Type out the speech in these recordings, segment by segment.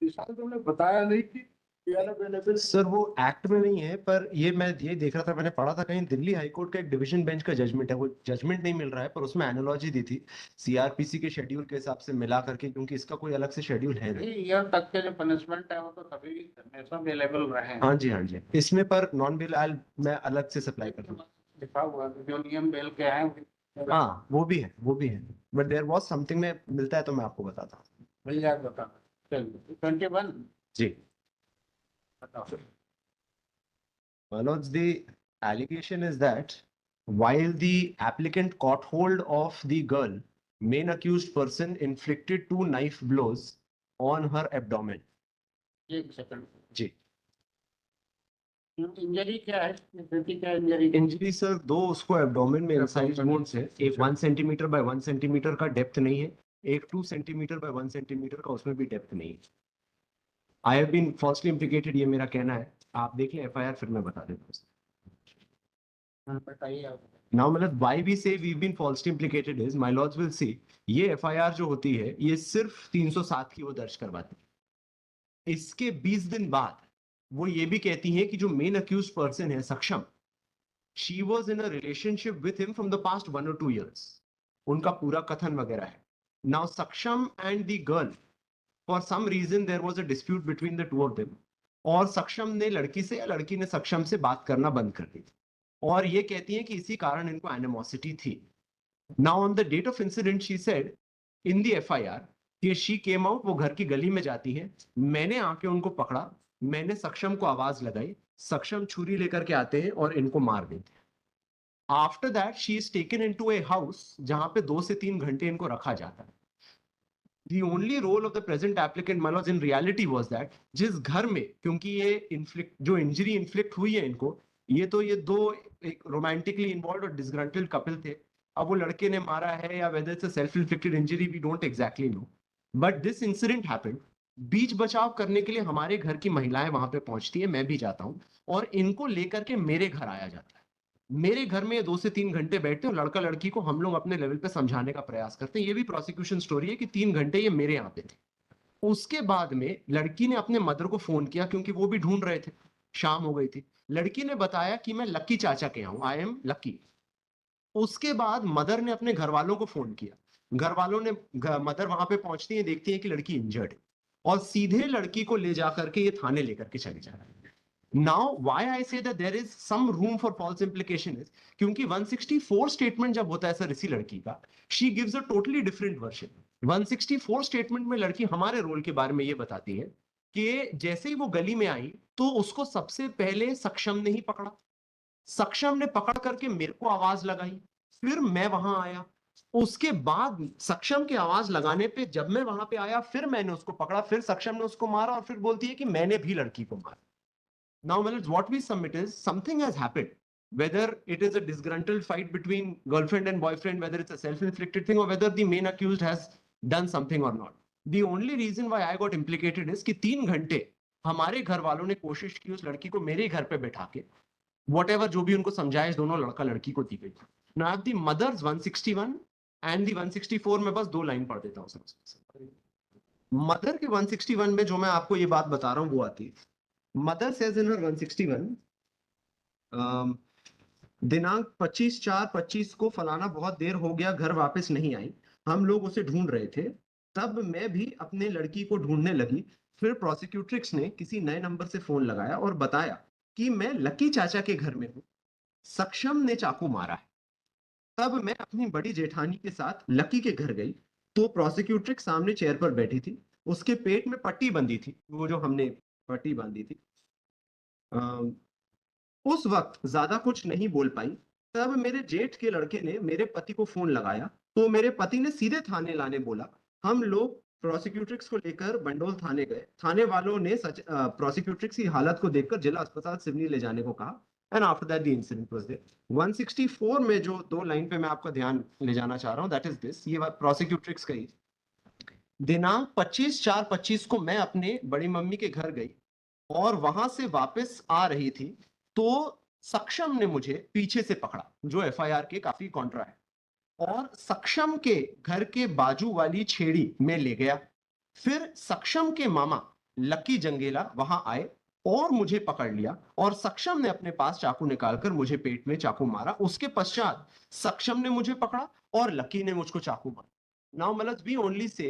विशाल तुमने बताया नहीं कि अवेलेबल। सर वो एक्ट में नहीं है, पर ये देख रहा था, मैंने पढ़ा था कहीं दिल्ली हाई कोर्ट का एक डिवीजन बेंच का जजमेंट है, वो जजमेंट नहीं मिल रहा है, पर उसमें एनालॉजी दी थी सीआरपीसी के शेड्यूल के हिसाब से मिला करके, क्योंकि इसका कोई अलग से शेड्यूल है नहीं। ईयर तक के जो पनिशमेंट है वो तो कभी भी हमेशा अवेलेबल रहे हैं। हाँ जी, हाँ जी, इसमें पर नॉन बेल मैं अलग से सप्लाई कर दूँ। लिखा हुआ है जो नियम बेल के हैं। हाँ वो भी है, वो भी है, बट देयर वाज समथिंग में मिलता है तो मैं आपको बताता हूँ। मिल जाएगा, बता। चलिए 21 जी। बताओ। Manoj, the allegation is that while the applicant caught hold of the girl, main accused person inflicted 2 knife blows on her abdomen. एक सेकंड। जी। इंजरी क्या है, बेटी क्या इंजरी? इंजरी सर दो उसको एब्डोमेन में इंसाइज वुंड्स है, एक 1 सेंटीमीटर बाय 1 सेंटीमीटर का डेप्थ नहीं है, एक 2 सेंटीमीटर बाय 1 सेंटीमीटर का, उसमें भी डेप्थ नहीं है। I have been falsely implicated, ये मेरा कहना है, आप देख लें एफआईआर फिर मैं बता देता हूँ। बताइए आप। Now मतलब why we say we've been falsely implicated is my lords will see ये एफआईआर जो होती है ये सिर्फ 307 की वो दर्ज करवाती है। इसके 20 दिन बाद वो ये भी कहती है कि जो मेन अक्यूज पर्सन है सक्षम, she was in a relationship with him from the past 1 or 2 years, उनका पूरा कथन वगैरह है। Now Saksham and the girl, for some reason there was a dispute between the two of them, और सक्षम ने लड़की से या लड़की ने सक्षम से बात करना बंद कर दी, और ये कहती है कि इसी कारण इनको एनिमोसिटी थी। Now on the date of incident she said in the FIR कि she came out, वो घर की गली में जाती है, मैंने आके उनको पकड़ा, मैंने सक्षम को आवाज लगाई, सक्षम छुरी लेकर के आते हैं और इनको मार देते हैं। After that she is taken into a house जहां पे 2 से 3 घंटे इनको रखा जाता है। The only role of the present applicant Manoj in reality was that जिस घर में, क्योंकि ये इन्फ्लिक्ट जो इंजरी इन्फ्लिक्ट हुई है इनको, ये दो एक रोमांटिकली इन्वॉल्व और डिसग्रंटल्ड कपल थे। अब वो लड़के ने मारा है या whether it's a self inflicted injury we don't exactly know, but this incident happened. बीच बचाव करने के लिए हमारे घर की महिलाएं वहां पे पहुंचती है, मैं भी जाता हूं, और इनको लेकर के मेरे घर आया जाता है। मेरे घर में ये 2 से 3 घंटे बैठते हैं, लड़का लड़की को हम लोग अपने लेवल पे समझाने का प्रयास करते हैं। ये भी प्रोसिक्यूशन स्टोरी है कि 3 घंटे ये मेरे यहाँ पे थे। उसके बाद में लड़की ने अपने मदर को फोन किया, क्योंकि वो भी ढूंढ रहे थे, शाम हो गई थी। लड़की ने बताया कि मैं लक्की चाचा के यहाँ हूं, आई एम लक्की। उसके बाद मदर ने अपने घर वालों को फोन किया, घर वालों ने, मदर वहां पे पहुंचती है, देखती है कि लड़की इंजर्ड है, और सीधे लड़की को ले जाकर के ये थाने लेकर के चले जा रहे हैं। Now, why I say that there is some room for false implication is क्योंकि 164 स्टेटमेंट जब होता है सर इसी लड़की का, she gives a totally different version। 164 statement में लड़की हमारे रोल के बारे में ये बताती है कि जैसे ही वो गली में आई तो उसको सबसे पहले सक्षम ने ही पकड़ा, सक्षम ने पकड़ करके मेरे को आवाज लगाई, फिर मैं वहां आया, उसके बाद सक्षम की आवाज लगाने पे जब मैं वहां पे आया फिर मैंने उसको पकड़ा, फिर सक्षम ने उसको मारा, और फिर बोलती है कि मैंने भी लड़की को मारा। Now, Manoj, what we submit is something has happened. Whether it is a disgruntled fight between girlfriend and boyfriend, whether it's a self-inflicted thing, or whether the main accused has done something or not. The only reason why I got implicated is कि 3 घंटे हमारे घर वालों ने कोशिश की उस लड़की को मेरे घर पे बैठा के, whatever जो भी उनको समझाया, इस दोनों लड़का लड़की को दी गई। Now, the mother's 161 and the 164 में बस 2 लाइन पढ़ देता हूँ। मदर के 161 में जो मैं आपको ये बात बता रहा हूँ वो आती है। मदर सेज इन 161, दिनांक 25/4/25 को फलाना बहुत देर हो गया घर वापस नहीं आई, हम लोग उसे ढूंढ रहे थे, तब मैं भी अपने लड़की को ढूंढने लगी, फिर प्रोसिक्यूट्रिक्स ने किसी नए नंबर से फोन लगाया और बताया कि मैं लकी चाचा के घर में हूं, सक्षम ने चाकू मारा है। तब मैं अपनी बड़ी जेठानी के साथ लकी के घर गई, तो प्रोसिक्यूट्रिक्स सामने चेयर पर बैठी थी, उसके पेट में पट्टी बंधी थी, वो जो हमने पट्टी बांधी थी। उस वक्त ज्यादा कुछ नहीं बोल पाई। तब मेरे जेठ के लड़के ने मेरे पति को फोन लगाया, तो मेरे पति ने सीधे थाने लाने बोला। हम लोग प्रोसिक्यूट्रिक्स को लेकर बंडोल थाने गए, थाने वालों ने प्रोसिक्यूट्रिक्स की हालत को देखकर जिला अस्पताल सिवनी ले जाने को कहा, and after that the incident was there. 164 में जो 2 लाइन पे मैं आपका ध्यान ले जाना चाह रहा हूं, दैट इज दिस, ये बात प्रोसिक्यूट्रिक्स कही। दिनांक 25/4/25 को मैं अपने बड़ी मम्मी के घर गई और वहां से वापस आ रही थी, तो सक्षम ने मुझे पीछे से पकड़ा, जो एफआईआर के काफी कॉन्ट्रा है, और सक्षम के घर के बाजू वाली छेड़ी में ले गया। फिर सक्षम के मामा लकी जंगेला वहां आए और मुझे पकड़ लिया और सक्षम ने अपने पास चाकू निकालकर मुझे पेट में चाकू मारा। उसके पश्चात सक्षम ने मुझे पकड़ा और लकी ने मुझको चाकू मारा। नाउ मतलब वी ओनली से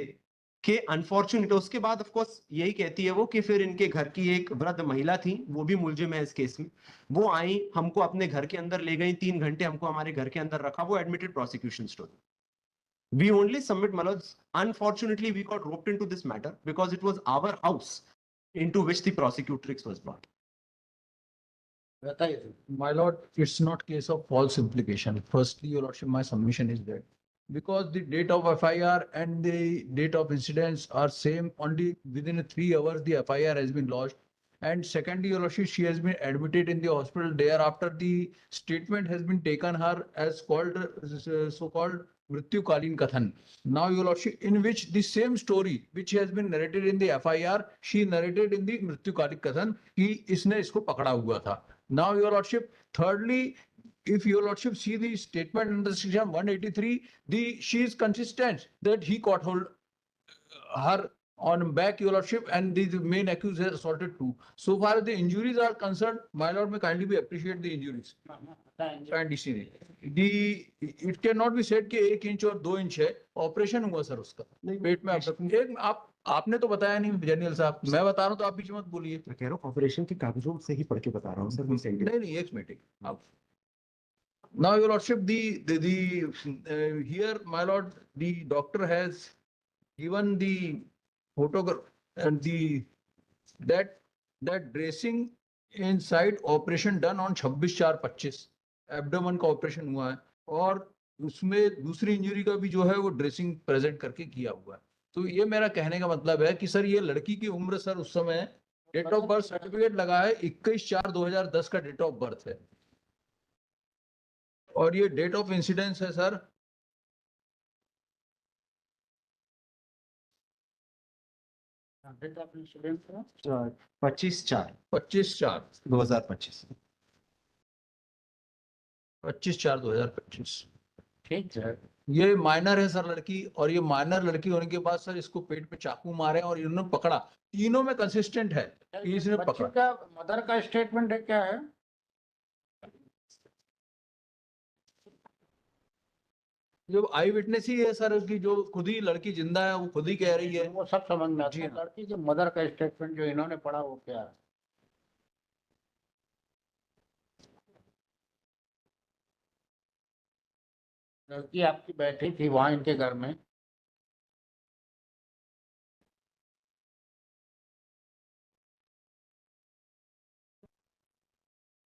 कि अनफॉर्चुनेट, उसके बाद ऑफ कोर्स यही कहती है वो कि फिर इनके घर की एक वृद्ध महिला थी, वो भी मुलजिम है इस केस में। वो आई, हमको अपने घर के अंदर ले गई, 3 घंटे हमको हमारे घर के अंदर रखा। वो admitted prosecution story. We only submit, Malaj. Unfortunately, we got roped into this matter because it was our house into which the prosecutrix was brought. बताइए sir. My lord, it's not case of false implication. Firstly, your lordship, my submission is that because the date of FIR and the date of incidents are same, only within 3 hours the FIR has been lodged. And secondly, your lordship, she has been admitted in the hospital. Thereafter, the statement has been taken her as called so-called Mrityu-kalin Kathan. Now, your lordship, in which the same story which has been narrated in the FIR, she narrated in the Mrityu-kalin Kathan कि इसने इसको पकड़ा हुआ था. Now, your lordship, thirdly, if your lordship see the statement under section 183, she is consistent that he caught hold her on back, your lordship, and the main accused has assaulted too. So far as the injuries are concerned, my lord may kindly be appreciate the injuries. Kindly see it cannot be said कि 1 inch और 2 inch है. Operation हुआ sir उसका पेट में. एक आपने तो बताया नहीं जनरल साहब, मैं बता रहा हूँ तो आप बीच मत बोलिए. मैं कह रहा हूँ ऑपरेशन के कागजों से ही पढ़ के बता रहा हूँ सर. नहीं, एक मिनट आप. Now, your lordship, here, my lord, the doctor has given the photograph and that dressing inside operation done on 26/4/25 abdomen का ऑपरेशन हुआ है और उसमें दूसरी इंजरी का भी जो है वो ड्रेसिंग प्रेजेंट करके किया हुआ है. तो ये मेरा कहने का मतलब है कि सर ये लड़की की उम्र सर उस समय डेट ऑफ बर्थ सर्टिफिकेट लगा है 21/4/2010 का डेट ऑफ बर्थ है और ये डेट ऑफ इंसिडेंस है सर 25/4/2025. 25/4/2025. ठीक है। ये माइनर है सर लड़की और ये माइनर लड़की होने के बाद सर इसको पेट पे चाकू मारे और इन्होंने पकड़ा. तीनों में कंसिस्टेंट है कि इसने बच्चे पकड़ा. का मदर का स्टेटमेंट है क्या है? जो आई विटनेस ही है सर उसकी, जो खुद ही लड़की जिंदा है वो खुद ही कह रही है. वो सब समझ में आता जी है. हाँ. लड़की के मदर का स्टेटमेंट जो इन्होंने पढ़ा वो क्या है? लड़की आपकी बैठी थी वहां इनके घर में.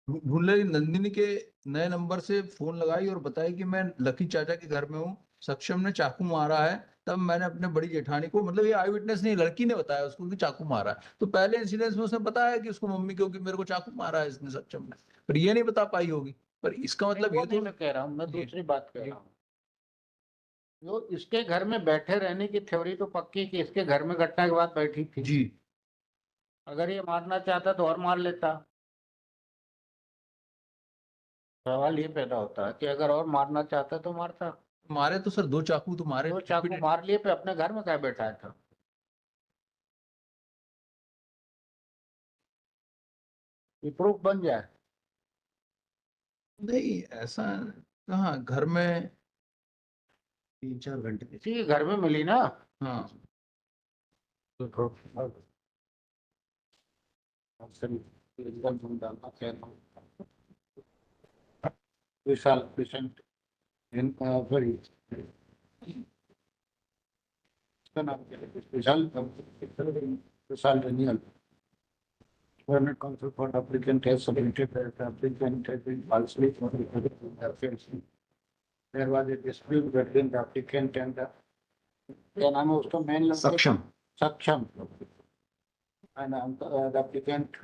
भूले नंदिनी के नए नंबर से फोन लगाई और बताई कि मैं लकी चाचा के घर में हूँ, सक्षम ने चाकू मारा है. तब मैंने अपने बड़ी जेठानी को, मतलब ये आई विटनेस नहीं, लड़की ने बताया उसको कि चाकू मारा है. तो पहले इंसिडेंस में उसने बताया कि उसको मम्मी को कि मेरे को चाकू मारा है इसने सक्षम ने, पर ये नहीं बता पाई होगी. पर इसका मतलब ये तो मैं कह रहा हूँ, मैं जी. दूसरी बात कह रहा हूँ. जो इसके घर में बैठे रहने की थ्योरी तो पक्की कि इसके घर में घटना के बाद बैठी थी. जी. अगर ये मारना चाहता तो और मार लेता. सवाल ये पैदा होता है कि अगर और मारना चाहता तो मारता. मारे तो सर 2 चाकू तो मारे. तो चाकू मार लिए पे अपने घर में क्या बैठाया था? ये प्रूफ बन जाए. नहीं ऐसा कहाँ, घर में 3-4 घंटे. इसी के घर में मिली ना. हाँ. विशाल पेशेंट सॉरी इसका नाम क्या है? विशाल Daniel. Government counsel for applicant has submitted that the applicant has been falsely notified in the offence. There was a dispute between the applicant and the क्या नाम है उसका मेन सक्षम. Saksham. And the applicant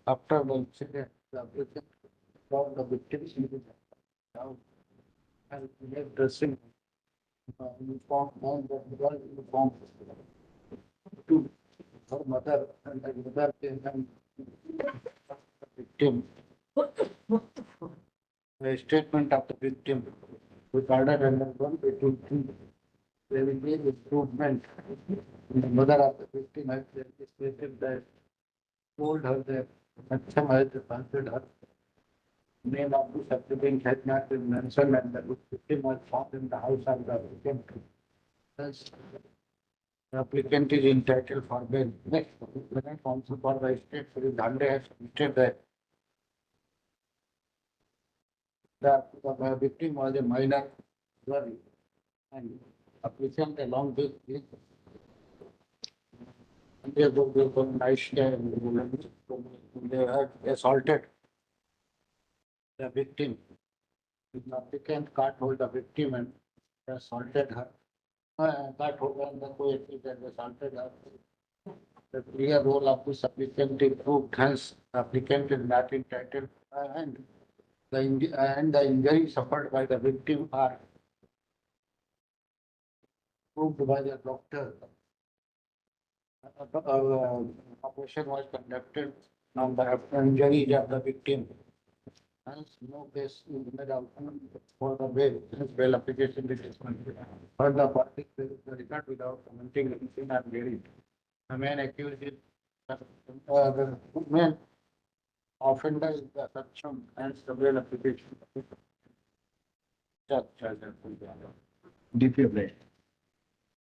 after the incident, the applicant found the victim and made dressing uniform and the uniform to her mother and the mother and victim. The statement of the victim regarded under 183 there will be improvement The mother of the victim has stated that told her that Acham has considered her name of the supplicant has not been mentioned and the victim was found in the house of the applicant. Thus, the applicant is entitled for bail. Next, the counsel for the state, Sri Dhande has stated that the victim was a minor girl and applicant along with his they had assaulted the victim. The applicant can't hold the victim and assaulted her. Can't hold her and the co-accused and assaulted her. The clear role of this applicant is proved, hence the applicant is not entitled and the injury suffered by the victim are proved by the doctor. Operation was conducted on the injuries of the victim. Hence, no case is made out for the bail. Hence, bail application is dismissed. Further, parties will record without commenting anything and buried. The main accused is the main offender is the Saksham, hence the bail application. DP applied.